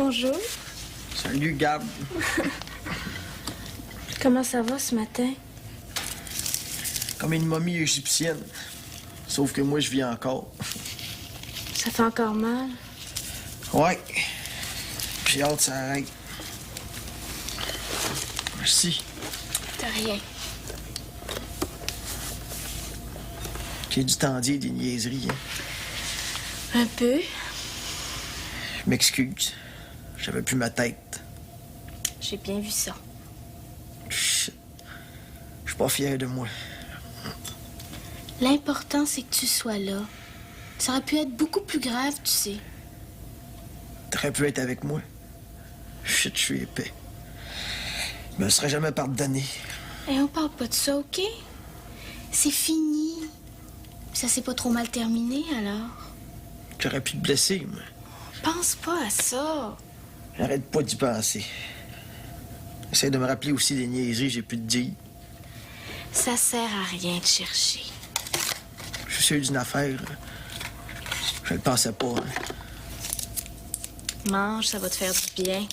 Bonjour. Salut, Gab. Comment ça va ce matin? Comme une momie égyptienne. Sauf que moi, je vis encore. Ça fait encore mal? Ouais. J'ai hâte que ça arrête. Merci. De rien. J'ai du temps à dire des niaiseries. Hein. Un peu. Je m'excuse. J'avais plus ma tête. J'ai bien vu ça. Chut. Je suis pas fier de moi. L'important, c'est que tu sois là. Ça aurait pu être beaucoup plus grave, tu sais. T'aurais pu être avec moi. Chut, je suis épais. Je me serais jamais pardonné. Et on parle pas de ça, OK? C'est fini. Ça s'est pas trop mal terminé, alors? J'aurais pu te blesser, moi. Pense pas à ça. J'arrête pas d'y penser. J'essaie de me rappeler aussi des niaiseries que j'ai pu te dire. Ça sert à rien de chercher. Je suis sûr d'une affaire. Je le pensais pas. Hein. Mange, ça va te faire du bien.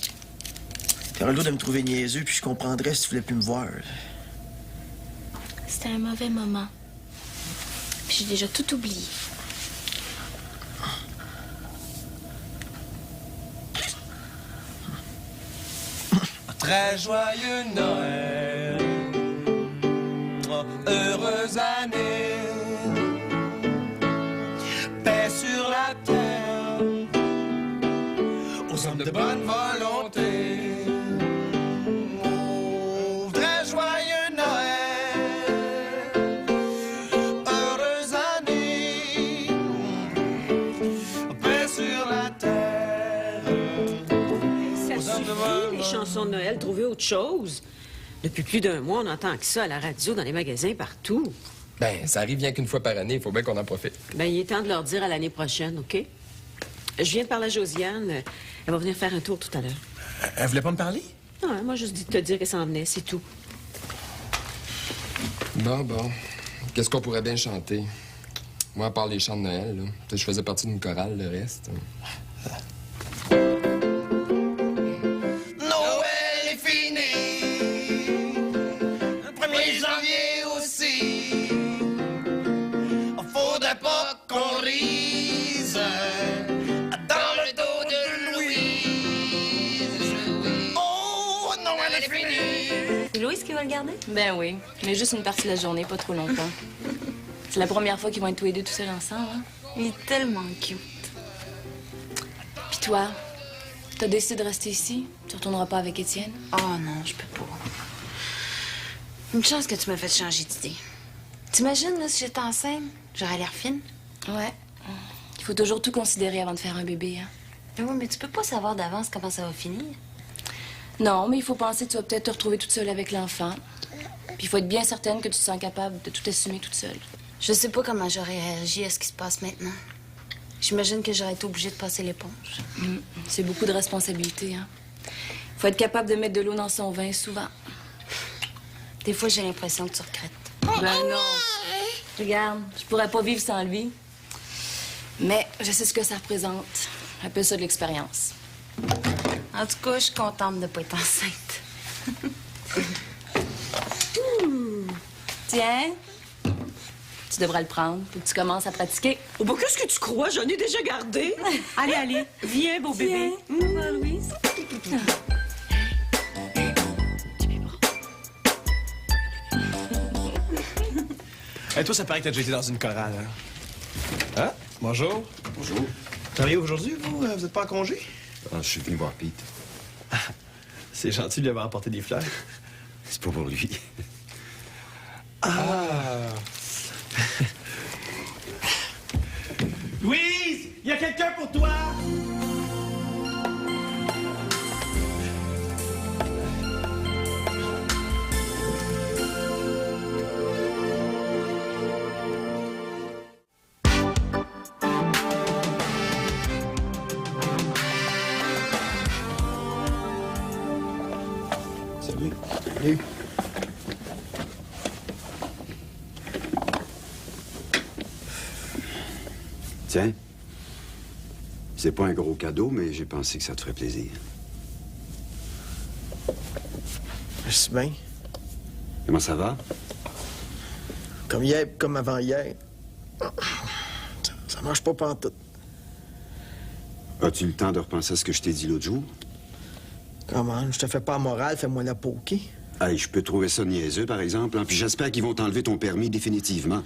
T'aurais le droit de me trouver niaiseux, puis je comprendrais si tu voulais plus me voir. C'était un mauvais moment. Puis j'ai déjà tout oublié. Très joyeux Noël, heureuse année, paix sur la terre, aux hommes de bonne volonté. Oh, très joyeux Noël, heureuse année, paix sur la terre, aux hommes de bonne Les chansons de Noël, trouver autre chose. Depuis plus d'un mois, on entend que ça à la radio, dans les magasins, partout. Ben, ça arrive bien qu'une fois par année, il faut bien qu'on en profite. Ben, il est temps de leur dire à l'année prochaine, OK? Je viens de parler à Josiane. Elle va venir faire un tour tout à l'heure. Elle voulait pas me parler? Non, moi, juste dit de te dire qu'elle s'en venait, c'est tout. Bon. Qu'est-ce qu'on pourrait bien chanter? Moi, à part les chants de Noël, là. Je faisais partie d'une chorale, le reste. Noël est fini, le 1er janvier aussi. Faudrait pas qu'on rise dans le dos de Louise. Oh, Noël est fini. C'est Louise qui va le garder? Ben oui, mais juste une partie de la journée, pas trop longtemps. C'est la première fois qu'ils vont être tous les deux tout seuls ensemble. Hein? Il est tellement cute. Puis toi, t'as décidé de rester ici? Tu retourneras pas avec Étienne? Oh non, je peux pas. Une chance que tu m'as fait changer d'idée. T'imagines, là, si j'étais enceinte, j'aurais l'air fine? Ouais. Il faut toujours tout considérer avant de faire un bébé, hein? Ben oui, mais tu peux pas savoir d'avance comment ça va finir. Non, mais il faut penser que tu vas peut-être te retrouver toute seule avec l'enfant. Puis il faut être bien certaine que tu te sens capable de tout assumer toute seule. Je sais pas comment j'aurais réagi à ce qui se passe maintenant. J'imagine que j'aurais été obligée de passer l'éponge. C'est beaucoup de responsabilités, hein? Il faut être capable de mettre de l'eau dans son vin souvent. Des fois, j'ai l'impression que tu regrettes. Ben non. Regarde, je pourrais pas vivre sans lui. Mais je sais ce que ça représente. Appelle ça de l'expérience. En tout cas, je suis contente de pas être enceinte. Tiens, tu devrais le prendre. Faut que tu commences à pratiquer. Oh, bah, qu'est-ce que tu crois? J'en ai déjà gardé. Allez, viens, beau bébé. Louise. Et toi, ça paraît que t'as déjà été dans une chorale, hein? Hein? Bonjour. Bonjour. Travaillez aujourd'hui, vous? Vous êtes pas en congé? Ah, je suis venu voir Pete. C'est gentil de lui avoir apporté des fleurs. C'est pas pour lui. Louise! Il y a quelqu'un pour toi! Salut. Salut. Tiens. C'est pas un gros cadeau, mais j'ai pensé que ça te ferait plaisir. Merci bien. Comment ça va? Comme hier, comme avant-hier. Ça marche pas pantoute. As-tu le temps de repenser à ce que je t'ai dit l'autre jour? Comment? Je te fais pas la morale, fais-moi la peau, OK? Hey, je peux trouver ça niaiseux, par exemple. Hein? Puis j'espère qu'ils vont t'enlever ton permis définitivement.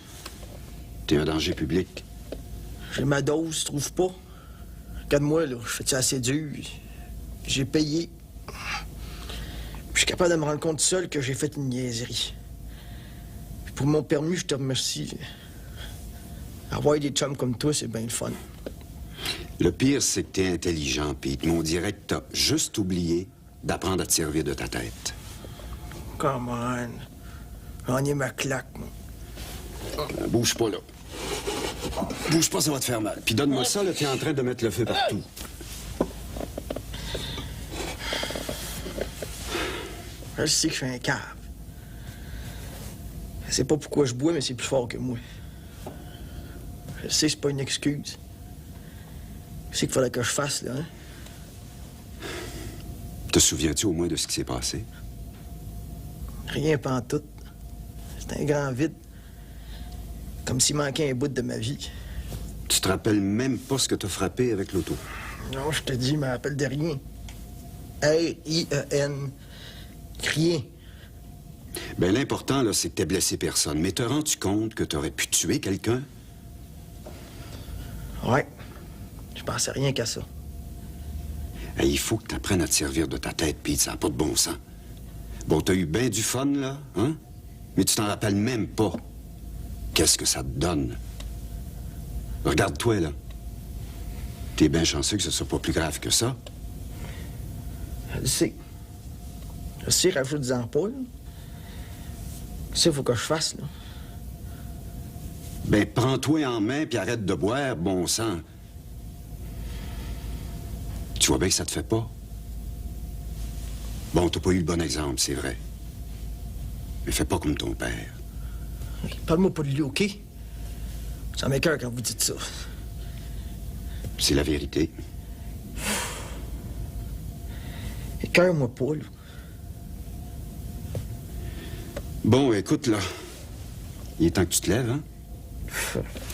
T'es un danger public. J'ai ma dose, tu trouves pas? Regarde-moi, là, je fais-tu assez dur? J'ai payé. Puis je suis capable de me rendre compte seul que j'ai fait une niaiserie. Puis pour mon permis, je te remercie. Avoir des chums comme toi, c'est bien le fun. Le pire, c'est que t'es intelligent, Pete. Mais on dirait que t'as juste oublié d'apprendre à te servir de ta tête. Come on. Gagner ma claque, moi. Bouge pas, là. Bouge pas, ça va te faire mal. Puis donne-moi ça, là, t'es en train de mettre le feu partout. Je sais que je suis un cave. Je sais pas pourquoi je bois, mais c'est plus fort que moi. Je sais que c'est pas une excuse. Je sais qu'il fallait que je fasse, là, hein? Te souviens-tu au moins de ce qui s'est passé? Rien pantoute. C'est un grand vide. Comme s'il manquait un bout de ma vie. Tu te rappelles même pas ce que t'as frappé avec l'auto? Non, je te dis, je me rappelle de rien. R-I-E-N. Rien. Ben l'important, là, c'est que t'aies blessé personne. Mais te rends-tu compte que t'aurais pu tuer quelqu'un? Ouais. Je pensais rien qu'à ça. Hey, il faut que t'apprennes à te servir de ta tête, Pete. Ça n'a pas de bon sens. Bon, t'as eu bien du fun, là, hein? Mais tu t'en rappelles même pas. Qu'est-ce que ça te donne? Regarde-toi, là. T'es bien chanceux que ce soit pas plus grave que ça. Je sais. Je sais, rajoute-en pas, là. Ça, il faut que je fasse, là. Ben, prends-toi en main puis arrête de boire, bon sang. Tu vois bien que ça te fait pas? Bon, t'as pas eu le bon exemple, c'est vrai. Mais fais pas comme ton père. Parle-moi pas de lui, OK? Ça m'écoeure quand vous dites ça. C'est la vérité. Écoeure-moi pas, là. Bon, écoute, là. Il est temps que tu te lèves, hein?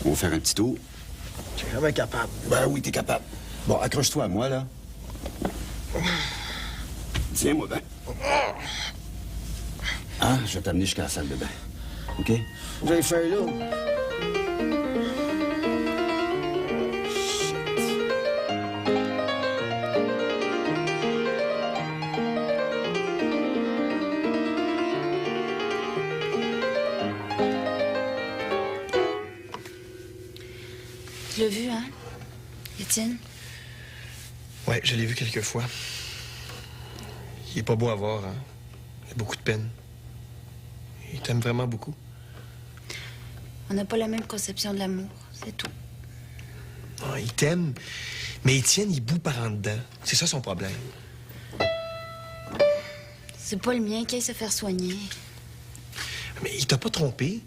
On va faire un petit tour. Je suis jamais capable. Ben oui, t'es capable. Bon, accroche-toi à moi, là. Tiens-moi bien. Ah, je vais t'amener jusqu'à la salle de bain. OK? Vous avez fait là. Tu l'as vu, hein, Étienne? Ouais, je l'ai vu quelques fois. Il est pas beau à voir, hein? Il a beaucoup de peine. Il t'aime vraiment beaucoup. On n'a pas la même conception de l'amour, c'est tout. Ah, il t'aime, mais Étienne, il bout par en dedans. C'est ça son problème. C'est pas le mien qui aille se faire soigner. Mais il t'a pas trompé.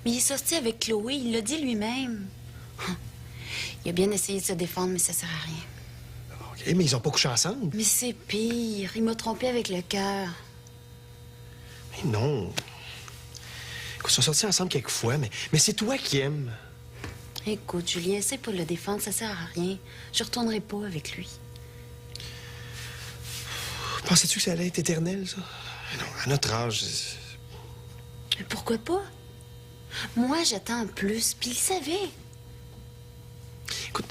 Mais il est sorti avec Chloé, il l'a dit lui-même. Il a bien essayé de se défendre, mais ça sert à rien. OK, mais ils ont pas couché ensemble. Mais c'est pire, il m'a trompé avec le cœur. Mais non. Écoute, ils sont sortis ensemble quelques fois, mais c'est toi qui aimes. Écoute, Julien, essaie pas de le défendre, ça sert à rien. Je retournerai pas avec lui. Pensais-tu que ça allait être éternel, ça? Non, à notre âge... Mais pourquoi pas? Moi, j'attends plus, puis il savait. Écoute,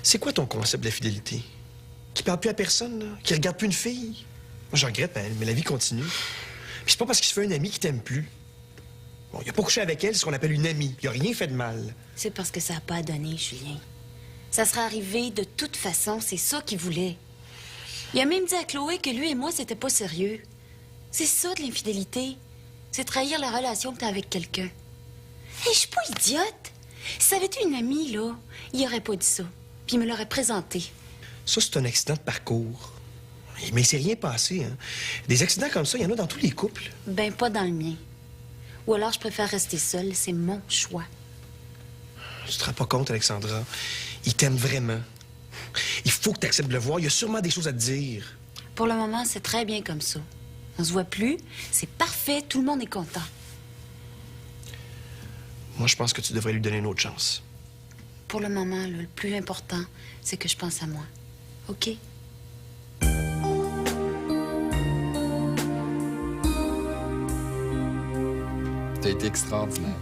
c'est quoi ton concept de la fidélité? Qui parle plus à personne, là? Qui regarde plus une fille? Moi, je regrette, mais la vie continue. Puis c'est pas parce qu'il se fait un ami qu'il t'aime plus. Bon, il a pas couché avec elle, c'est ce qu'on appelle une amie. Il a rien fait de mal. C'est parce que ça n'a pas donné, Julien. Ça serait arrivé de toute façon, c'est ça qu'il voulait. Il a même dit à Chloé que lui et moi, c'était pas sérieux. C'est ça de l'infidélité. C'est trahir la relation que t'as avec quelqu'un. Hé, je suis pas idiote. Si ça avait été une amie, là, il aurait pas dit ça. Puis il me l'aurait présenté. Ça, c'est un accident de parcours. Mais c'est rien passé, hein. Des accidents comme ça, il y en a dans tous les couples. Ben, pas dans le mien. Ou alors, je préfère rester seule. C'est mon choix. Tu te rends pas compte, Alexandra. Il t'aime vraiment. Il faut que tu acceptes de le voir. Il y a sûrement des choses à te dire. Pour le moment, c'est très bien comme ça. On se voit plus, c'est parfait, tout le monde est content. Moi, je pense que tu devrais lui donner une autre chance. Pour le moment, là, le plus important, c'est que je pense à moi. OK? T'as été extraordinaire.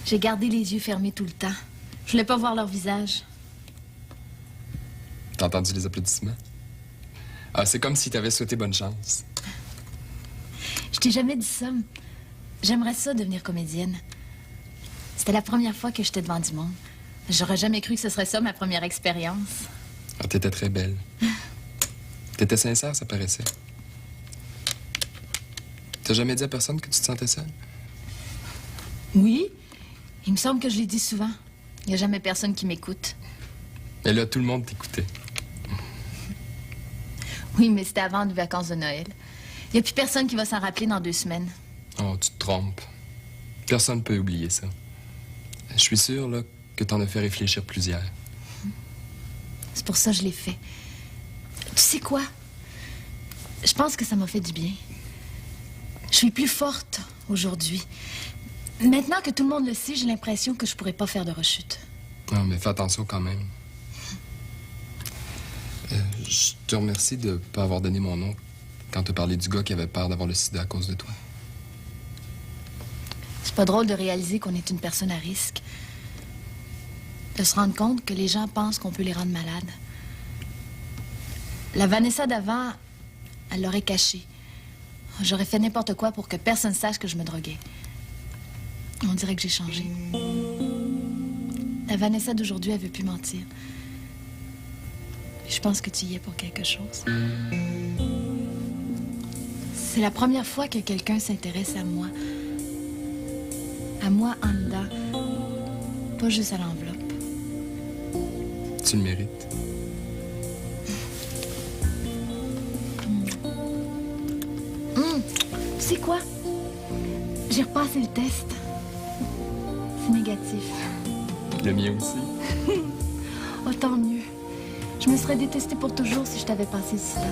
J'ai gardé les yeux fermés tout le temps. Je voulais pas voir leur visage. T'as entendu les applaudissements? Ah, c'est comme si t'avais souhaité bonne chance. Je t'ai jamais dit ça. J'aimerais ça devenir comédienne. C'était la première fois que j'étais devant du monde. J'aurais jamais cru que ce serait ça, ma première expérience. Ah, t'étais très belle. T'étais sincère, ça paraissait. T'as jamais dit à personne que tu te sentais seule? Oui, il me semble que je l'ai dit souvent. Il n'y a jamais personne qui m'écoute. Et là, tout le monde t'écoutait. Oui, mais c'était avant les vacances de Noël. Il n'y a plus personne qui va s'en rappeler dans 2 semaines. Oh, tu te trompes. Personne ne peut oublier ça. Je suis sûr, là, que t'en as fait réfléchir plusieurs. C'est pour ça que je l'ai fait. Tu sais quoi? Je pense que ça m'a fait du bien. Je suis plus forte aujourd'hui. Maintenant que tout le monde le sait, j'ai l'impression que je pourrais pas faire de rechute. Non, mais fais attention quand même. Je te remercie de ne pas avoir donné mon nom quand tu as parlé du gars qui avait peur d'avoir le sida à cause de toi. C'est pas drôle de réaliser qu'on est une personne à risque. De se rendre compte que les gens pensent qu'on peut les rendre malades. La Vanessa d'avant, elle l'aurait caché. J'aurais fait n'importe quoi pour que personne sache que je me droguais. On dirait que j'ai changé. La Vanessa d'aujourd'hui, elle veut plus mentir. Je pense que tu y es pour quelque chose. C'est la première fois que quelqu'un s'intéresse à moi. À moi en dedans. Pas juste à l'enveloppe. Tu le mérites. Tu sais quoi? J'ai repassé le test. C'est négatif. Le mien aussi. Oh, tant mieux. Je me serais détestée pour toujours si je t'avais passé le sida.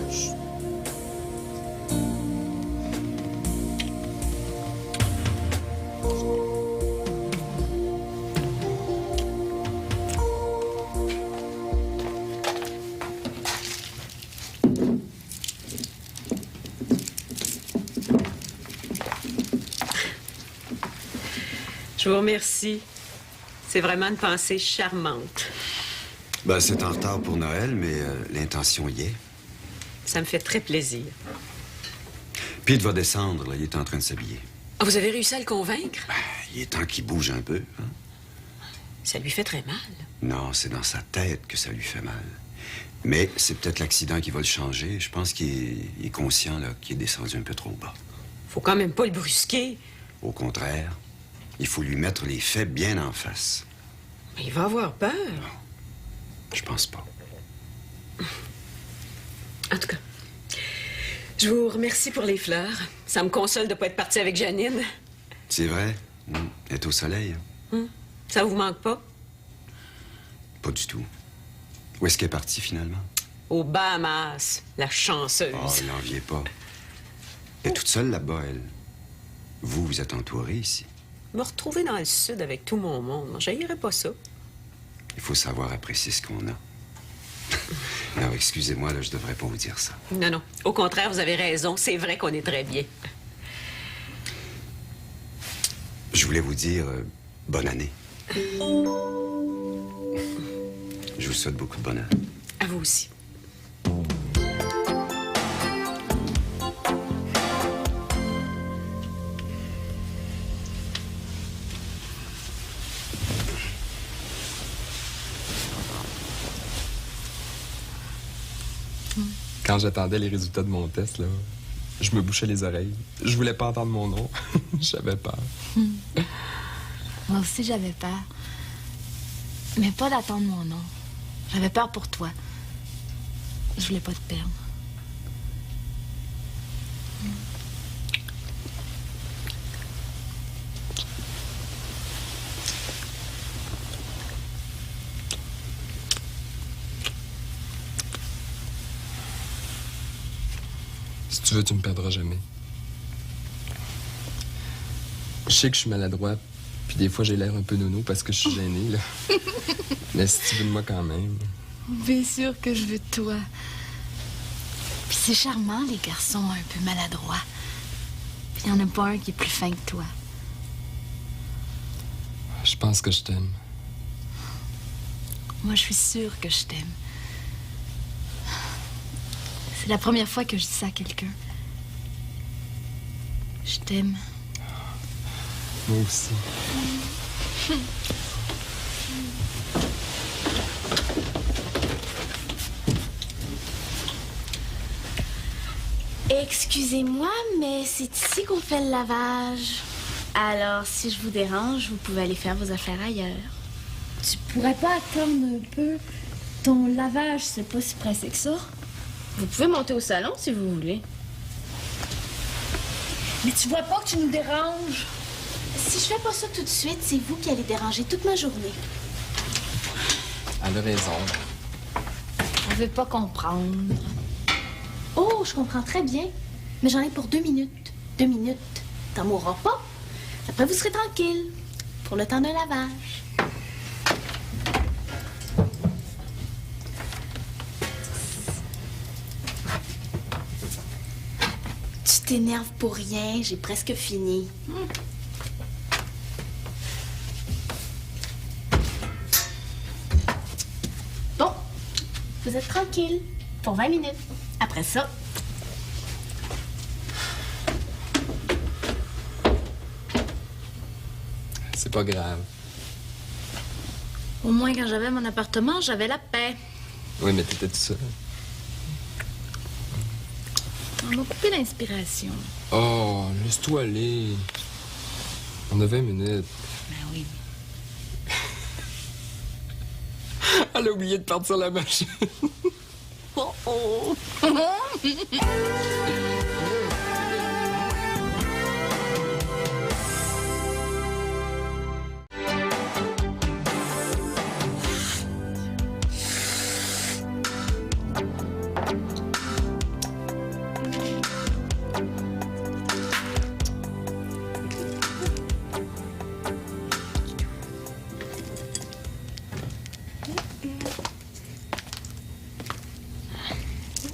Je vous remercie. C'est vraiment une pensée charmante. Ben, c'est en retard pour Noël, mais l'intention y est. Ça me fait très plaisir. Pete va descendre, là. Il est en train de s'habiller. Ah, vous avez réussi à le convaincre? Ben, il est temps qu'il bouge un peu, hein? Ça lui fait très mal. Non, c'est dans sa tête que ça lui fait mal. Mais c'est peut-être l'accident qui va le changer. Je pense qu'il est conscient, là, qu'il est descendu un peu trop bas. Faut quand même pas le brusquer. Au contraire, il faut lui mettre les faits bien en face. Mais il va avoir peur. Je pense pas. En tout cas, je vous remercie pour les fleurs. Ça me console de pas être partie avec Janine. C'est vrai. Elle est au soleil. Ça vous manque pas? Pas du tout. Où est-ce qu'elle est partie, finalement? Aux Bahamas, la chanceuse. Oh, l'enviez pas. Elle est toute seule là-bas, elle. Vous êtes entouré ici. Me retrouver dans le sud avec tout mon monde, j'haïrais pas ça. Il faut savoir apprécier ce qu'on a. Non, excusez-moi, là, je devrais pas vous dire ça. Non, non. Au contraire, vous avez raison. C'est vrai qu'on est très bien. Je voulais vous dire bonne année. Je vous souhaite beaucoup de bonheur. À vous aussi. Quand j'attendais les résultats de mon test, là, je me bouchais les oreilles. Je voulais pas entendre mon nom. J'avais peur. Moi aussi, j'avais peur. Mais pas d'attendre mon nom. J'avais peur pour toi. Je voulais pas te perdre. Si tu veux, tu me perdras jamais. Je sais que je suis maladroit, puis des fois j'ai l'air un peu nono parce que je suis gêné, là. Mais si tu veux de moi quand même... Bien sûr que je veux de toi. Puis c'est charmant, les garçons un peu maladroits. Puis il n'y en a pas un qui est plus fin que toi. Je pense que je t'aime. Moi, je suis sûre que je t'aime. C'est la première fois que je dis ça à quelqu'un. Je t'aime. Moi aussi. Excusez-moi, mais c'est ici qu'on fait le lavage. Alors, si je vous dérange, vous pouvez aller faire vos affaires ailleurs. Tu pourrais pas attendre un peu? Ton lavage, c'est pas si pressé que ça. Vous pouvez monter au salon si vous voulez. Mais tu vois pas que tu nous déranges? Si je fais pas ça tout de suite, c'est vous qui allez déranger toute ma journée. Elle a raison. On veut pas comprendre. Oh, je comprends très bien. Mais j'en ai pour 2 minutes. 2 minutes. T'en mourras pas. Après, vous serez tranquille. Pour le temps d'un lavage. Tu t'énerves pour rien. J'ai presque fini. Bon. Vous êtes tranquille. Pour 20 minutes. Après ça... C'est pas grave. Au moins, quand j'avais mon appartement, j'avais la paix. Oui, mais t'étais tout seul. On m'a coupé l'inspiration. Oh, laisse-toi aller. On a 20 minutes. Ben oui. Elle a oublié de partir la machine. Oh oh!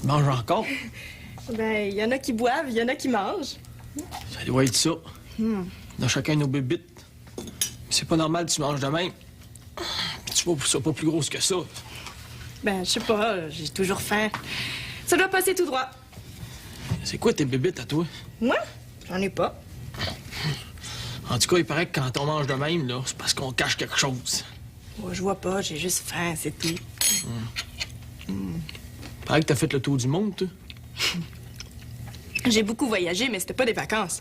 Mange encore? Ben, il y en a qui boivent, il y en a qui mangent. Ça doit être ça. On a chacun nos bébites. C'est pas normal que tu manges de même. Puis tu vois, c'est pas plus grosse que ça. Ben, je sais pas, j'ai toujours faim. Ça doit passer tout droit. C'est quoi tes bébites à toi? Moi? J'en ai pas. En tout cas, il paraît que quand on mange de même, là, c'est parce qu'on cache quelque chose. Moi, je vois pas, j'ai juste faim, c'est tout. Il paraît que t'as fait le tour du monde, toi. J'ai beaucoup voyagé, mais c'était pas des vacances.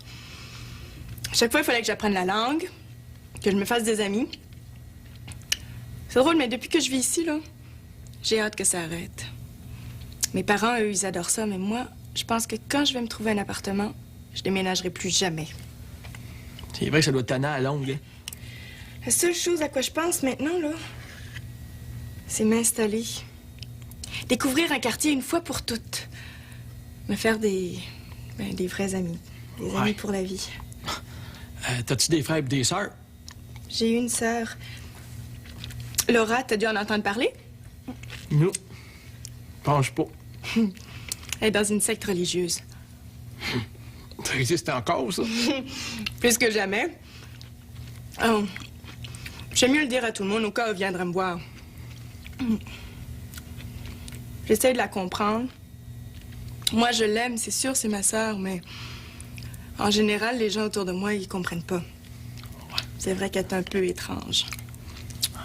Chaque fois, il fallait que j'apprenne la langue, que je me fasse des amis. C'est drôle, mais depuis que je vis ici, là, j'ai hâte que ça arrête. Mes parents, eux, ils adorent ça, mais moi, je pense que quand je vais me trouver un appartement, je déménagerai plus jamais. C'est vrai que ça doit tanner à la longue, hein? La seule chose à quoi je pense maintenant, là, c'est m'installer. Découvrir un quartier une fois pour toutes. Me faire des vrais amis. Des amis pour la vie. T'as-tu des frères et des sœurs? J'ai une sœur. Laura, t'as dû en entendre parler? Non. Pense pas. Elle est dans une secte religieuse. Ça existe encore, ça? Plus que jamais. Oh. J'aime mieux le dire à tout le monde au cas où elle viendrait me voir. J'essaie de la comprendre. Moi, je l'aime, c'est sûr, c'est ma sœur, mais en général, les gens autour de moi, ils comprennent pas. C'est vrai qu'elle est un peu étrange.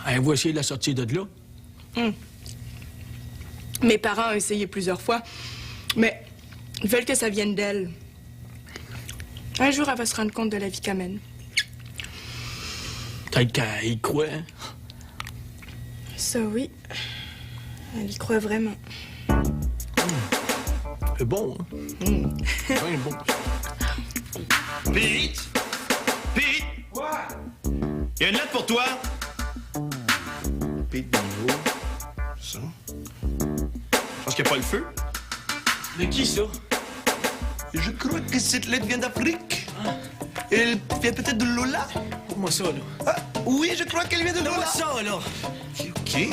Elle va essayer de la sortir de là. Mes parents ont essayé plusieurs fois, mais ils veulent que ça vienne d'elle. Un jour, elle va se rendre compte de la vie qu'elle mène. Peut-être qu'elle y croit, hein? Ça, oui. Elle y croit vraiment. C'est bon, hein? Bien bon. Pete! Pete! Quoi? Il y a une lettre pour toi. Pete de nouveau. Ça. Je pense qu'il n'y a pas le feu. De qui, ça? Je crois que cette lettre vient d'Afrique. Elle vient peut-être de Lola. Moi ça, là. Ah, oui, je crois qu'elle vient de Lola. Moi ça, là. OK.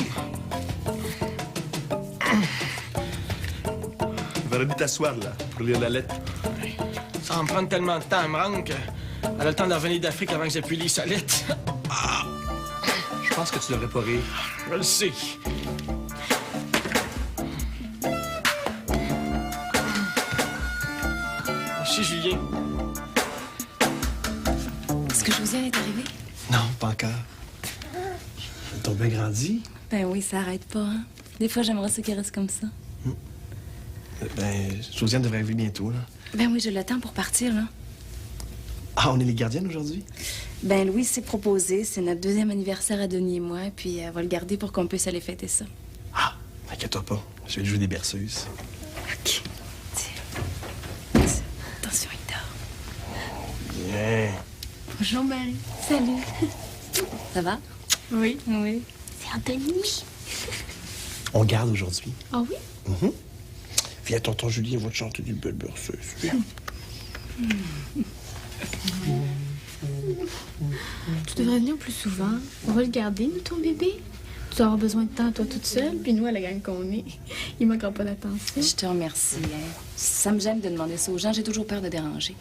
Va aller t'asseoir, là, pour lire la lettre. Ça va me prendre tellement de temps à me rendre qu'elle a le temps de revenir d'Afrique avant que j'ai pu lire sa lettre. Je pense que tu devrais pas rire. Je le sais. Merci, Julien. Est-ce que Josiane est arrivée? Non, pas encore. T'as bien grandi? Ben oui, ça arrête pas, hein? Des fois, j'aimerais ça qu'elle reste comme ça. Ben, Josiane devrait arriver bientôt, là. Ben oui, je l'attends pour partir, là. Ah, on est les gardiennes aujourd'hui? Ben Louise s'est proposée. C'est notre 2e anniversaire à Denis et moi, puis elle va le garder pour qu'on puisse aller fêter ça. Ah, t'inquiète-toi pas. Je vais te jouer des berceuses. OK. Attention, il dort. Bien. Bonjour, Marie. Salut. Ça va? Oui. Oui. C'est Anthony. On garde aujourd'hui. Ah oui? Viens, tonton Julien va te chanter des belles berceuses. Viens. Tu devrais venir plus souvent. On va le garder, nous, ton bébé. Tu vas avoir besoin de temps, toi, toute seule, puis nous, à la gang qu'on est. Il manquera pas d'attention. Je te remercie. Hein. Ça me gêne de demander ça aux gens. J'ai toujours peur de déranger.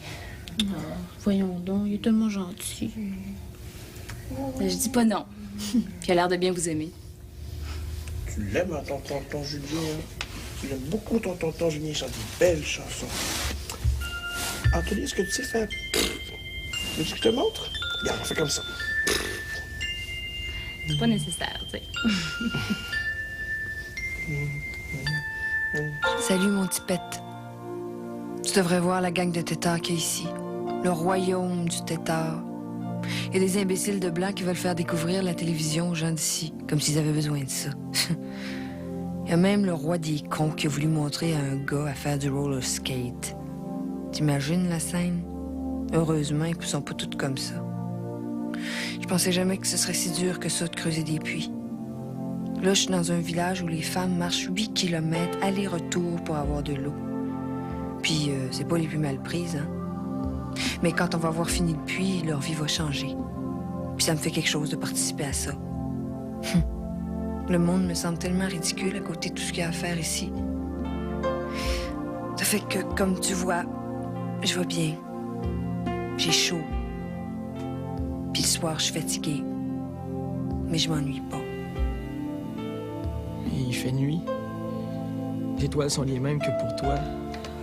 Oh, voyons donc, il est tellement gentil. Je dis pas non. Puis il a l'air de bien vous aimer. Tu l'aimes, ton tonton Julien. Tu l'aimes beaucoup, ton tonton Julien. Il chante des belles chansons. Anthony, est-ce que tu sais faire... Veux-tu que je te montre? Regarde, on fait comme ça. C'est pas nécessaire, tu sais. Salut, mon petit pet. Tu devrais voir la gang de têtards qu'il y a ici. Le royaume du tétard. Il y a des imbéciles de blancs qui veulent faire découvrir la télévision aux gens d'ici, comme s'ils avaient besoin de ça. Il y a même le roi des cons qui a voulu montrer à un gars à faire du roller skate. T'imagines la scène? Heureusement, ils ne sont pas toutes comme ça. Je pensais jamais que ce serait si dur que ça de creuser des puits. Là, je suis dans un village où les femmes marchent 8 kilomètres aller-retour pour avoir de l'eau. Puis, c'est pas les plus mal prises, hein? Mais quand on va avoir fini le puits, leur vie va changer. Puis ça me fait quelque chose de participer à ça. Le monde me semble tellement ridicule à côté de tout ce qu'il y a à faire ici. Ça fait que, comme tu vois, je vais bien. J'ai chaud. Puis le soir, je suis fatiguée. Mais je m'ennuie pas. Il fait nuit. Les étoiles sont les mêmes que pour toi.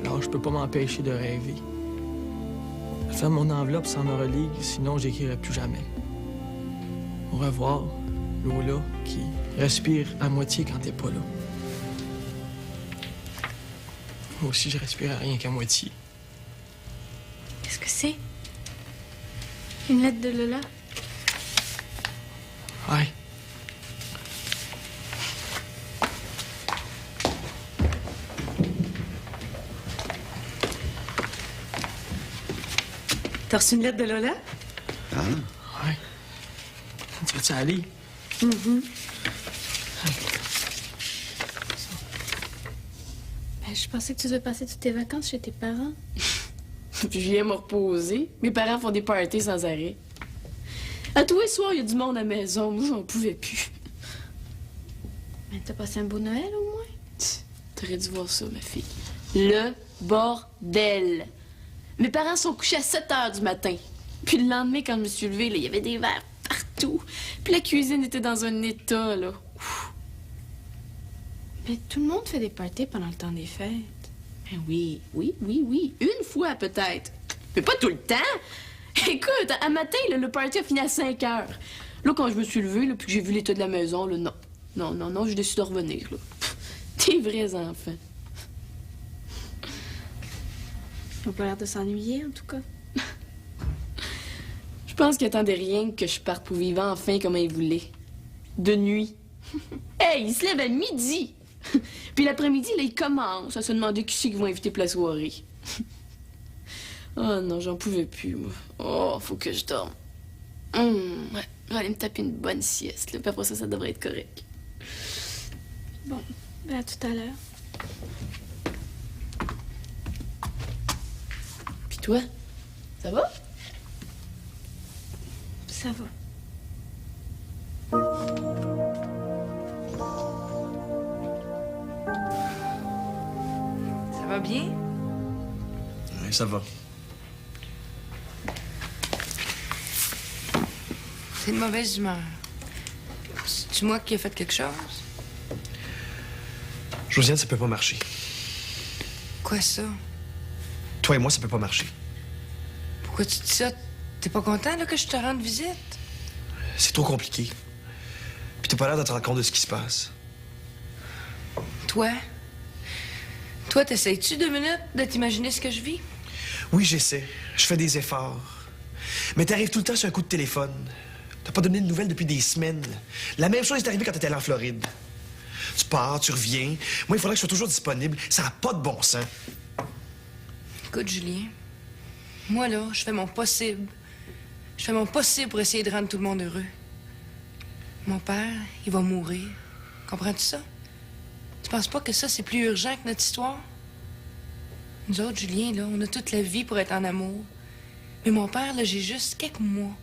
Alors je peux pas m'empêcher de rêver. Je ferme mon enveloppe sans me relire, sinon j'écrirai plus jamais. Au revoir, Lola, qui respire à moitié quand t'es pas là. Moi aussi, je respire à rien qu'à moitié. Qu'est-ce que c'est? Une lettre de Lola? Ouais. T'as reçu une lettre de Lola? Ah? Ouais. Tu veux-tu aller? Ben, je pensais que tu devais passer toutes tes vacances chez tes parents. Puis je viens me reposer. Mes parents font des parties sans arrêt. À tous les soirs, il y a du monde à la maison. Moi, j'en pouvais plus. Mais t'as passé un beau Noël, au moins? T'aurais dû voir ça, ma fille. Le bordel. Mes parents sont couchés à 7 heures du matin. Puis le lendemain, quand je me suis levée, là, il y avait des verres partout. Puis la cuisine était dans un état, là. Ouf. Mais tout le monde fait des parties pendant le temps des fêtes. Ben oui. Une fois, peut-être. Mais pas tout le temps. Écoute, un matin, là, le party a fini à 5 heures. Là, quand je me suis levée, là, puis que j'ai vu l'état de la maison, là, non, j'ai décidé de revenir, là. Des vrais enfants. Ils n'ont pas l'air de s'ennuyer, en tout cas. Je pense qu'ils attendaient rien que je parte pour vivre enfin comme ils voulaient. De nuit. Hey, ils se lèvent à midi. Puis l'après-midi, là, ils commencent à se demander qui c'est qu'ils vont inviter pour la soirée. Oh non, j'en pouvais plus, moi. Oh, faut que je dorme. Ouais, je vais aller me taper une bonne sieste, là, puis après ça devrait être correct. Bon, ben à tout à l'heure. Toi, ça va? Ça va. Ça va bien? Oui, ça va. C'est une mauvaise humeur. C'est moi qui ai fait quelque chose? Josiane, ça peut pas marcher. Quoi ça? Toi et moi, ça peut pas marcher. Pourquoi tu dis ça? T'es pas content là, que je te rende visite? C'est trop compliqué. Puis t'as pas l'air de te rendre compte de ce qui se passe. Toi? Toi, t'essayes-tu 2 minutes de t'imaginer ce que je vis? Oui, j'essaie. Je fais des efforts. Mais t'arrives tout le temps sur un coup de téléphone. T'as pas donné de nouvelles depuis des semaines. La même chose est arrivée quand t'étais allé en Floride. Tu pars, tu reviens. Moi, il faudrait que je sois toujours disponible. Ça n'a pas de bon sens. Écoute, Julien, moi, là, je fais mon possible. Je fais mon possible pour essayer de rendre tout le monde heureux. Mon père, il va mourir. Comprends-tu ça? Tu penses pas que ça, c'est plus urgent que notre histoire? Nous autres, Julien, là, on a toute la vie pour être en amour. Mais mon père, là, j'ai juste quelques mois.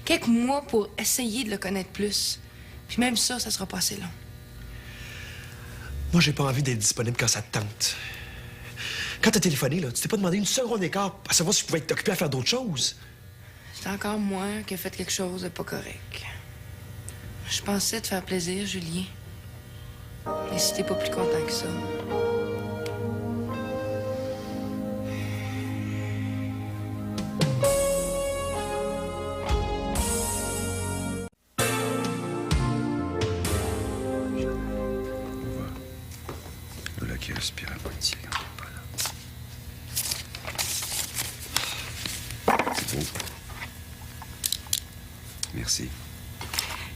Quelques mois pour essayer de le connaître plus. Puis même ça, ça sera pas assez long. Moi, j'ai pas envie d'être disponible quand ça te tente. Quand t'as téléphoné, là, tu t'es pas demandé une seconde d'écart à savoir si je pouvais t'occuper à faire d'autres choses. C'est encore moi qui ai fait quelque chose de pas correct. Je pensais te faire plaisir, Julien. Et si t'es pas plus content que ça... Là qui respire à moitié quand t'es pas là. C'est beau. Merci.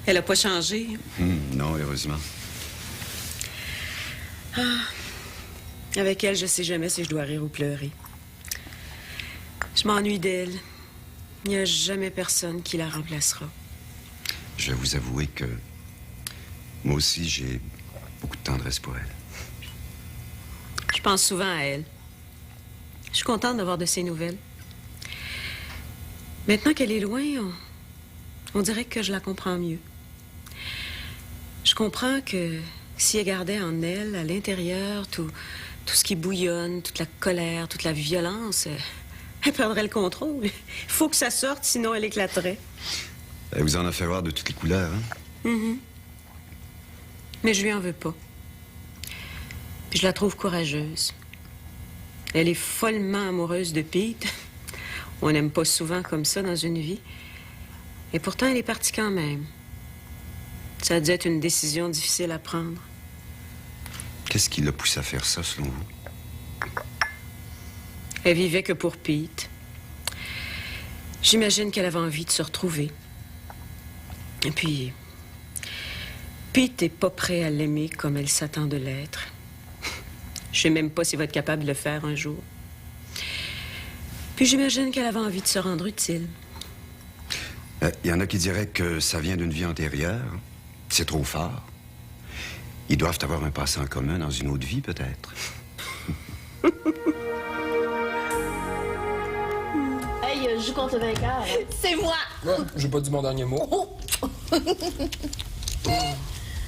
Elle a pas changé. Non, heureusement. Ah. Avec elle, je sais jamais si je dois rire ou pleurer. Je m'ennuie d'elle. Il n'y a jamais personne qui la remplacera. Je vais vous avouer que moi aussi, j'ai beaucoup de tendresse pour elle. Je pense souvent à elle. Je suis contente d'avoir de ses nouvelles. Maintenant qu'elle est loin, on dirait que je la comprends mieux. Je comprends que si elle gardait en elle, à l'intérieur, tout ce qui bouillonne, toute la colère, toute la violence, elle perdrait le contrôle. Il faut que ça sorte, sinon elle éclaterait. Elle vous en a fait voir de toutes les couleurs, hein? Mm-hmm. Mais je lui en veux pas. Puis je la trouve courageuse. Elle est follement amoureuse de Pete. On n'aime pas souvent comme ça dans une vie. Et pourtant, elle est partie quand même. Ça a dû être une décision difficile à prendre. Qu'est-ce qui l'a poussé à faire ça, selon vous? Elle vivait que pour Pete. J'imagine qu'elle avait envie de se retrouver. Et puis, Pete n'est pas prêt à l'aimer comme elle s'attend de l'être. Je sais même pas s'il va être capable de le faire un jour. Puis j'imagine qu'elle avait envie de se rendre utile. Il y en a qui diraient que ça vient d'une vie antérieure. C'est trop fort. Ils doivent avoir un passé en commun dans une autre vie, peut-être. Hey, je joue contre le vainqueur. C'est moi! Ouais, j'ai pas dit mon dernier mot.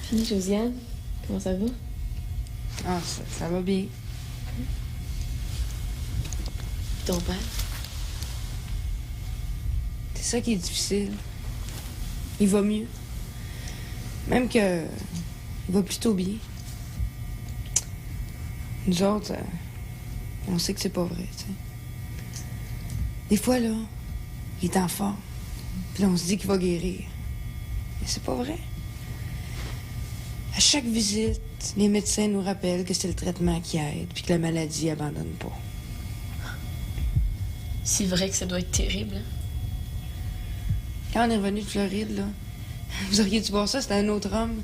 Puis, Josiane, comment ça va? Ah, ça va bien. Ton père? C'est ça qui est difficile. Il va mieux. Même que... il va plutôt bien. Nous autres, on sait que c'est pas vrai, tu sais. Des fois, là, il est en forme. Puis là, on se dit qu'il va guérir. Mais c'est pas vrai. À chaque visite, les médecins nous rappellent que c'est le traitement qui aide, puis que la maladie abandonne pas. C'est vrai que ça doit être terrible, hein? Quand on est revenu de Floride, là, vous auriez dû voir ça, c'était un autre homme.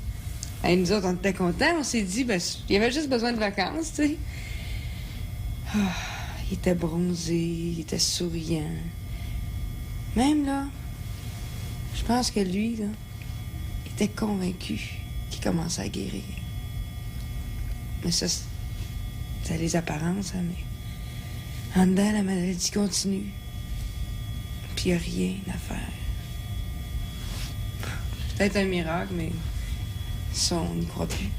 Et nous autres, on était contents. On s'est dit, ben, il avait juste besoin de vacances, tu sais. Ah, il était bronzé, il était souriant. Même, là, je pense que lui, là, il était convaincu qu'il commençait à guérir. Mais ça, c'est les apparences, hein, mais En dedans, la maladie continue. Puis il n'y a rien à faire. Peut-être un miracle, mais ça, on n'y croit plus.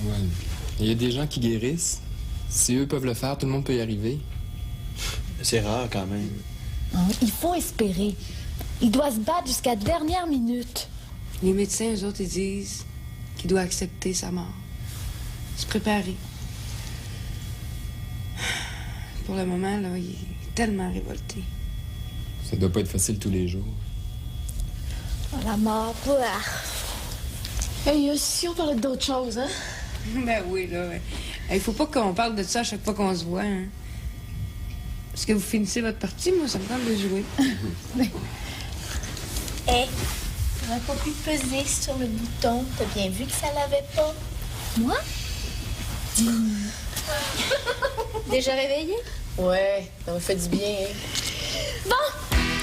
Ouais. Il y a des gens qui guérissent. Si eux peuvent le faire, tout le monde peut y arriver. C'est rare quand même. Il faut espérer. Il doit se battre jusqu'à la dernière minute. Les médecins, eux autres, ils disent qu'il doit accepter sa mort. Se préparer. Pour le moment, là, il est tellement révolté. Ça doit pas être facile tous les jours. Oh, la mort. Hey, si on parlait d'autre chose, hein? Ben oui, là. Il faut pas qu'on parle de ça à chaque fois qu'on se voit, hein. Est-ce que vous finissez votre partie? Moi, ça me tente de jouer. Hé, t'aurais pas pu peser sur le bouton. T'as bien vu que ça l'avait pas? Moi? Déjà réveillé? Ouais, ça m'a fait du bien. Bon,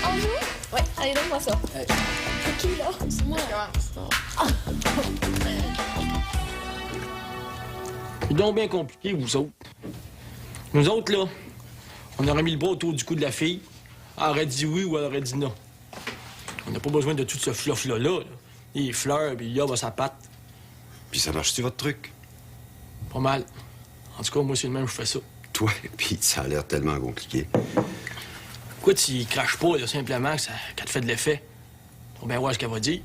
on joue? Ouais, allez, donne-moi ça. C'est qui, là? C'est moi. C'est donc bien compliqué, vous autres. Nous autres, là, on aurait mis le bras autour du cou de la fille. Elle aurait dit oui ou elle aurait dit non. On n'a pas besoin de tout ce fluff-là, là. Les fleurs, puis il y a sa patte. Puis ça marche-tu, votre truc? Pas mal. En tout cas, moi, c'est le même que je fais ça. Toi, puis ça a l'air tellement compliqué. Pourquoi tu craches pas, là, simplement, qu'elle te fait de l'effet? Faut bien voir ce qu'elle va dire.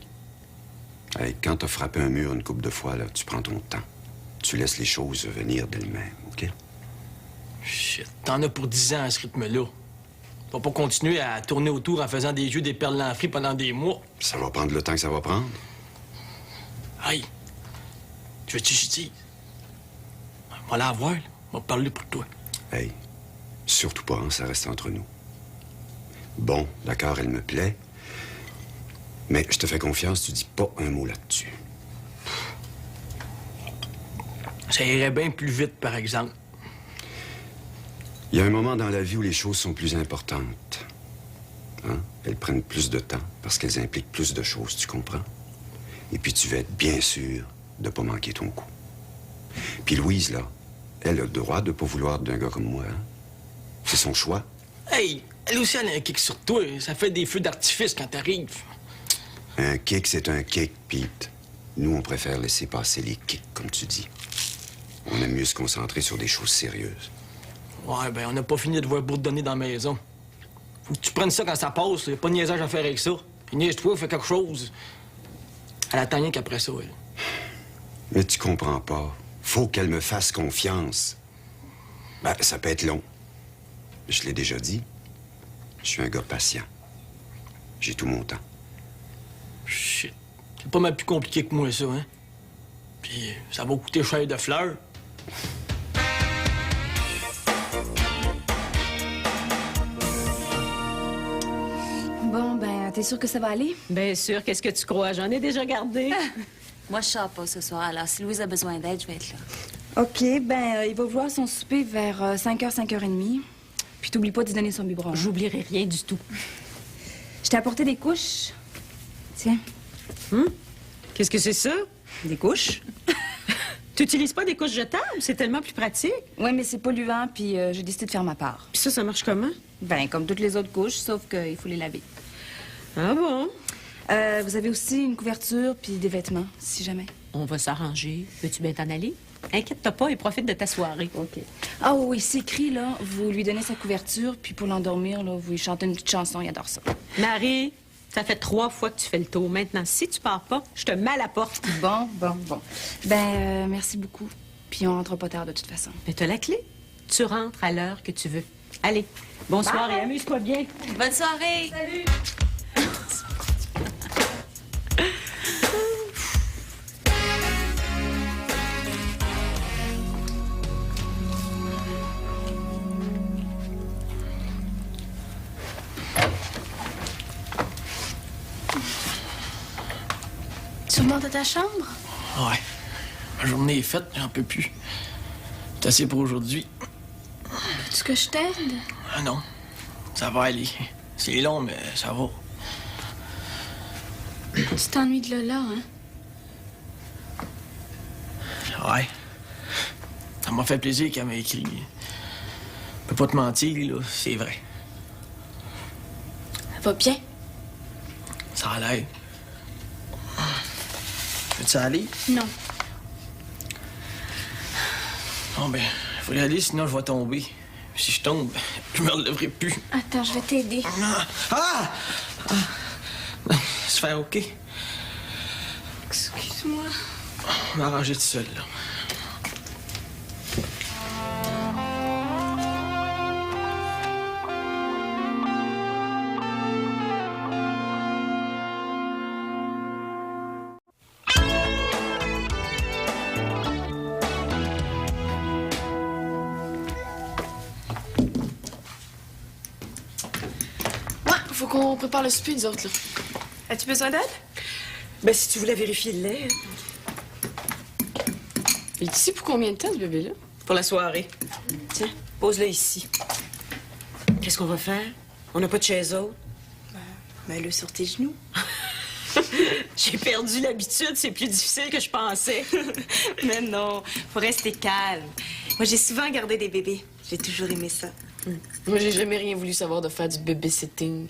Hey, quand t'as frappé un mur une couple de fois, là, tu prends ton temps. Tu laisses les choses venir d'elles-mêmes, OK? Shit, t'en as pour 10 ans à ce rythme-là. Tu vas pas continuer à tourner autour en faisant des yeux des perles l'enfri pendant des mois. Ça va prendre le temps que ça va prendre. Hey, tu veux-tu que je dise? On va la voir, là. On va parler pour toi. Hey, surtout pas, hein, ça reste entre nous. Bon, d'accord, elle me plaît. Mais je te fais confiance, tu dis pas un mot là-dessus. Ça irait bien plus vite, par exemple. Il y a un moment dans la vie où les choses sont plus importantes. Hein? Elles prennent plus de temps parce qu'elles impliquent plus de choses, tu comprends? Et puis tu vas être bien sûr de pas manquer ton coup. Puis Louise, là, elle a le droit de pas vouloir d'un gars comme moi. Hein? C'est son choix. Hey, elle aussi, elle a un kick sur toi. Ça fait des feux d'artifice quand t'arrives. Un kick, c'est un kick, Pete. Nous, on préfère laisser passer les kicks, comme tu dis. On aime mieux se concentrer sur des choses sérieuses. Ouais, ben, on n'a pas fini de voir bourdonner dans la maison. Faut que tu prennes ça quand ça passe. Y a pas de niaisage à faire avec ça. Puis niaise-toi, fais quelque chose. Elle attend rien qu'après ça, elle. Mais tu comprends pas. Faut qu'elle me fasse confiance. Ben, ça peut être long. Je l'ai déjà dit. Je suis un gars patient. J'ai tout mon temps. Shit. C'est pas mal plus compliqué que moi, ça, hein? Puis ça va coûter cher de fleurs. Bon, ben, t'es sûr que ça va aller? Bien sûr, qu'est-ce que tu crois? J'en ai déjà gardé. Moi, je sors pas ce soir, alors si Louise a besoin d'aide, je vais être là. OK, ben, il va vouloir son souper vers 5h, 5h30. Puis t'oublies pas d'y donner son biberon. J'oublierai rien du tout. Je t'ai apporté des couches. Tiens. Qu'est-ce que c'est ça? Des couches. Tu n'utilises pas des couches jetables? C'est tellement plus pratique. Oui, mais c'est polluant, puis j'ai décidé de faire ma part. Puis ça marche comment? Ben, comme toutes les autres couches, sauf qu'il faut les laver. Ah bon? Vous avez aussi une couverture puis des vêtements, si jamais. On va s'arranger. Veux-tu bien t'en aller? Inquiète-toi pas et profite de ta soirée. OK. Ah oui, c'est écrit, là. Vous lui donnez sa couverture, puis pour l'endormir, là, vous lui chantez une petite chanson, il adore ça. Marie, ça fait 3 fois que tu fais le tour. Maintenant, si tu pars pas, je te mets à la porte. Bon. Ben, merci beaucoup. Puis on rentre pas tard, de toute façon. Mais t'as la clé. Tu rentres à l'heure que tu veux. Allez, bonsoir et amuse-toi bien. Bonne soirée! Salut! Tu remontes à ta chambre? Ouais. Ma journée est faite, j'en peux plus. C'est assez pour aujourd'hui. Est-ce que je t'aide? Ah non. Ça va aller. C'est long, mais ça va. Tu t'ennuies de Lola, hein? Ouais. Ça m'a fait plaisir qu'elle m'ait écrit. Je peux pas te mentir, là, c'est vrai. Elle va bien? Ça a l'air. Veux-tu aller? Non. Bon, ben, faut y aller, sinon je vais tomber. Si je tombe, je me relèverai plus. Attends, je vais t'aider. Ah! Se faire OK? Excuse-moi. Je vais m'arranger tout seul, là. Faut qu'on prépare le souper, nous autres, là. As-tu besoin d'aide? Ben, si tu voulais vérifier le lait. Il est ici pour combien de temps, ce bébé-là? Pour la soirée. Tiens, pose-le ici. Qu'est-ce qu'on va faire? On n'a pas de chaise haute. Mets-le sur tes genoux. J'ai perdu l'habitude, c'est plus difficile que je pensais. Mais non, faut rester calme. Moi, j'ai souvent gardé des bébés. J'ai toujours aimé ça. Moi, j'ai jamais rien voulu savoir de faire du babysitting.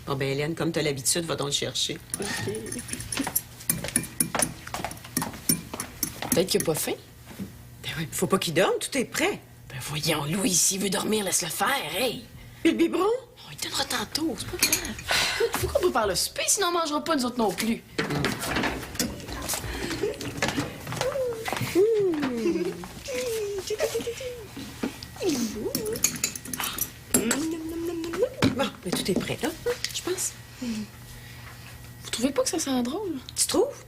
Bon, ben, Hélène, comme t'as l'habitude, va donc le chercher. OK. Peut-être qu'il a pas faim. Ben oui, faut pas qu'il dorme, tout est prêt. Ben voyons, Louis, s'il veut dormir, laisse-le faire, hey! Et le biberon? On lui donnera tantôt, c'est pas grave. Écoute, faut qu'on prépare le souper, sinon on mangera pas nous autres non plus. Bon, ben, tout est prêt, là, je pense. Vous trouvez pas que ça sent drôle? Tu trouves?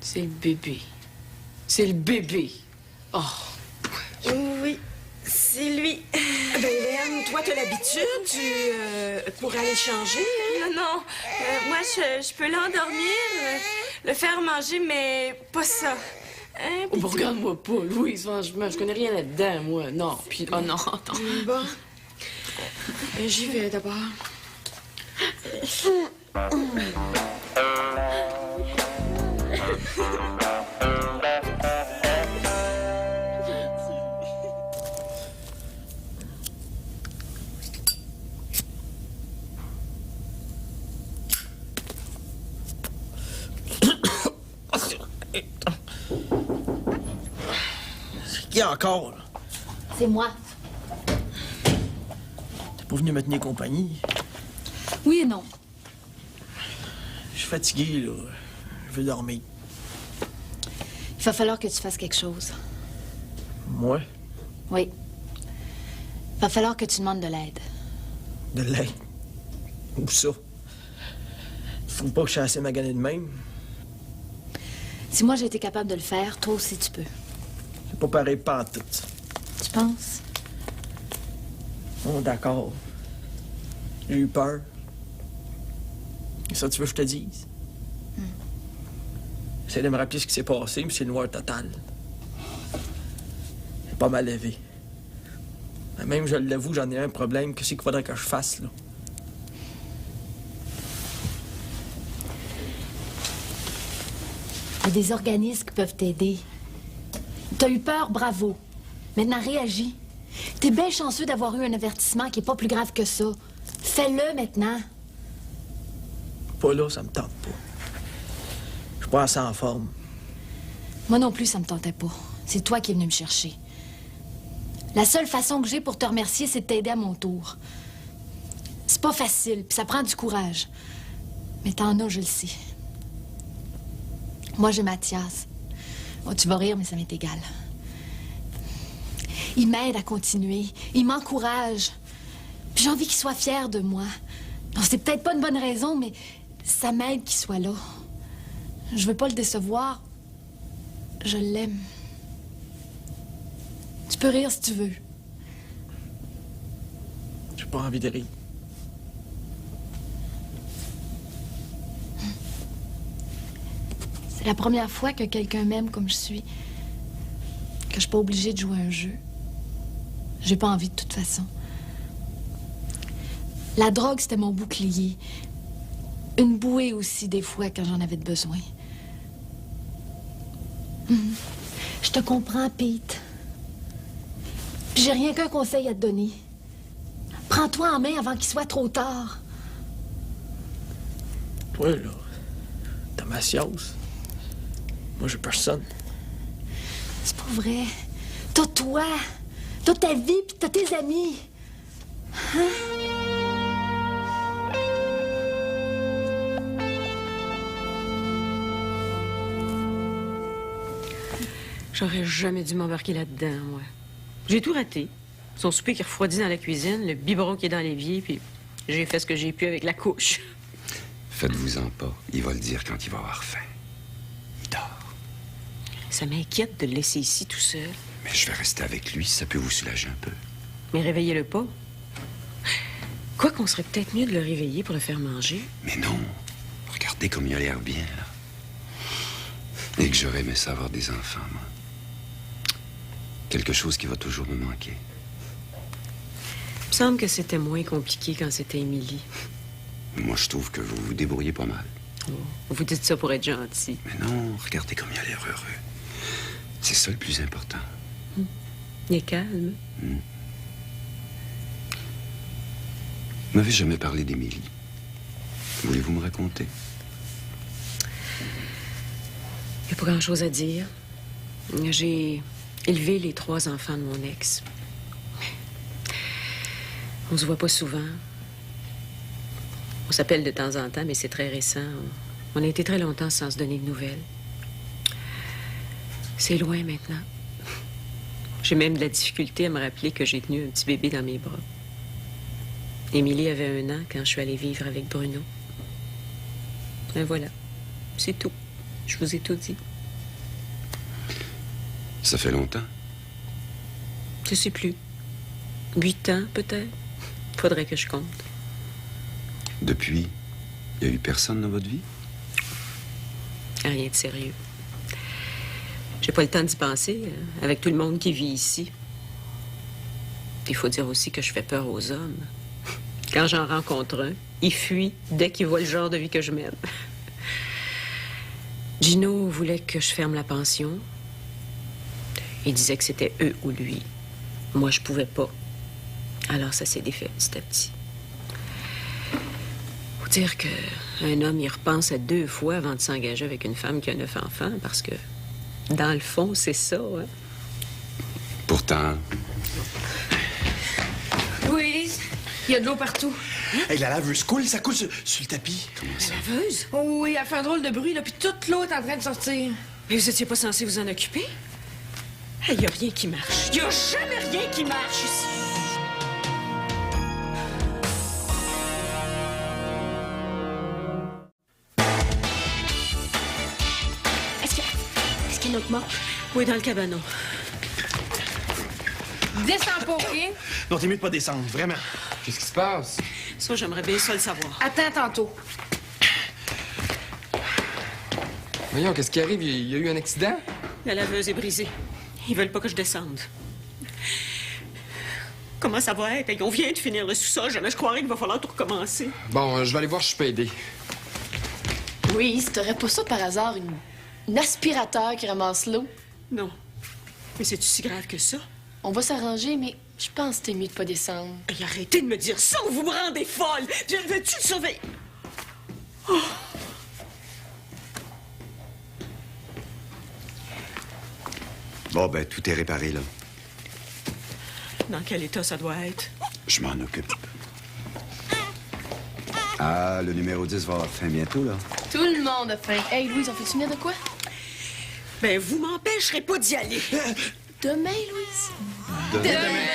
C'est le bébé. C'est le bébé. Oh. Oui, c'est lui. Ben, Hélène, toi, t'as l'habitude, tu pourrais aller changer, hein? Non, moi, je peux l'endormir, le faire manger, mais pas ça. Hein, Oh, ben, regarde-moi pas, Louise, franchement, je connais rien là-dedans, moi. Non, puis... Oh non, attends. Bon. J'y vais d'abord. C'est qui encore, là? C'est moi. T'es pas venu me tenir compagnie? Oui et non. Je suis fatigué, là. Je veux dormir. Il va falloir que tu fasses quelque chose. Moi? Oui. Il va falloir que tu demandes de l'aide. De l'aide? Où ça? Faut pas que je sois assez magané de même. Si moi j'ai été capable de le faire, toi aussi tu peux. C'est pas pareil pantoute. Tu penses? Oh, d'accord. J'ai eu peur. Et ça, tu veux que je te dise? J'essaie de me rappeler ce qui s'est passé, mais c'est le noir total. C'est pas mal élevé. Même, je l'avoue, j'en ai un problème. Qu'est-ce qu'il faudrait que je fasse, là? Il y a des organismes qui peuvent t'aider. T'as eu peur, bravo. Maintenant, réagis. T'es bien chanceux d'avoir eu un avertissement qui est pas plus grave que ça. Fais-le maintenant. Pas là, ça me tente pas. Je suis pas assez en forme. Moi non plus, ça me tentait pas. C'est toi qui es venu me chercher. La seule façon que j'ai pour te remercier, c'est de t'aider à mon tour. C'est pas facile, puis ça prend du courage. Mais t'en as, je le sais. Moi, j'ai Mathias. Oh, tu vas rire, mais ça m'est égal. Il m'aide à continuer. Il m'encourage. Puis j'ai envie qu'il soit fier de moi. Non, c'est peut-être pas une bonne raison, mais ça m'aide qu'il soit là. Je veux pas le décevoir. Je l'aime. Tu peux rire si tu veux. J'ai pas envie de rire. C'est la première fois que quelqu'un m'aime comme je suis. Que je suis pas obligée de jouer un jeu. J'ai pas envie de toute façon. La drogue, c'était mon bouclier. Une bouée aussi, des fois, quand j'en avais besoin. Je te comprends, Pete. Puis j'ai rien qu'un conseil à te donner. Prends-toi en main avant qu'il soit trop tard. Toi, là, t'as ma science. Moi, j'ai personne. C'est pas vrai. T'as toi. T'as ta vie, puis t'as tes amis. Hein? J'aurais jamais dû m'embarquer là-dedans, moi. J'ai tout raté. Son souper qui refroidit dans la cuisine, le biberon qui est dans l'évier, puis j'ai fait ce que j'ai pu avec la couche. Faites-vous-en pas. Il va le dire quand il va avoir faim. Il dort. Ça m'inquiète de le laisser ici tout seul. Mais je vais rester avec lui, ça peut vous soulager un peu. Mais réveillez-le pas. Quoi qu'on serait peut-être mieux de le réveiller pour le faire manger. Mais non. Regardez comme il a l'air bien, là. Et que j'aurais aimé ça avoir des enfants, moi. Quelque chose qui va toujours me manquer. Il me semble que c'était moins compliqué quand c'était Émilie. Moi, je trouve que vous vous débrouillez pas mal. Oh, vous dites ça pour être gentil. Mais non, regardez comme il a l'air heureux. C'est ça le plus important. Il est calme. Vous m'avez jamais parlé d'Émilie. Voulez-vous me raconter? Il n'y a pas grand-chose à dire. J'ai élevé les 3 enfants de mon ex. On se voit pas souvent. On s'appelle de temps en temps, mais c'est très récent. On a été très longtemps sans se donner de nouvelles. C'est loin maintenant. J'ai même de la difficulté à me rappeler que j'ai tenu un petit bébé dans mes bras. Émilie avait 1 an quand je suis allée vivre avec Bruno. Et voilà, c'est tout. Je vous ai tout dit. Ça fait longtemps? Je sais plus. 8 ans, peut-être. Faudrait que je compte. Depuis, il n'y a eu personne dans votre vie? Rien de sérieux. J'ai pas le temps d'y penser, avec tout le monde qui vit ici. Il faut dire aussi que je fais peur aux hommes. Quand j'en rencontre un, il fuit dès qu'il voit le genre de vie que je mène. Gino voulait que je ferme la pension. Il disait que c'était eux ou lui. Moi, je pouvais pas. Alors, ça s'est défait petit à petit. Faut dire qu'un homme, il repense à 2 fois avant de s'engager avec une femme qui a 9 enfants, parce que, dans le fond, c'est ça, hein? Pourtant... Louise, il y a de l'eau partout. Hey, la laveuse coule, ça coule sur le tapis. Comment ça? Laveuse? Oh oui, elle fait un drôle de bruit, là, puis toute l'eau est en train de sortir. Mais vous étiez pas censé vous en occuper? Il y a rien qui marche. Il y a jamais rien qui marche ici. Est-ce qu'il y a notre mort? Oui, dans le cabanon. Descends pas, OK? Non, t'es mieux de pas descendre, vraiment. Qu'est-ce qui se passe? Ça, j'aimerais bien ça le savoir. Attends tantôt. Voyons, qu'est-ce qui arrive? Il y a eu un accident? La laveuse est brisée. Ils veulent pas que je descende. Comment ça va être? On vient de finir le sous-sol. Jamais je croirais qu'il va falloir tout recommencer. Bon, je vais aller voir si je peux aider. Louise, t'aurais pas ça par hasard, une aspirateur qui ramasse l'eau? Non. Mais c'est-tu si grave que ça? On va s'arranger, mais je pense que t'es mieux de pas descendre. Et arrêtez de me dire ça ou vous me rendez folle! Veux-tu le surveiller? Oh. Bon, ben, tout est réparé, là. Dans quel état ça doit être? Je m'en occupe. Ah, le numéro 10 va avoir faim bientôt, là. Tout le monde a faim. Hey, Louise, on fait-tu venir de quoi? Ben, vous m'empêcherez pas d'y aller. Demain, Louise? Demain.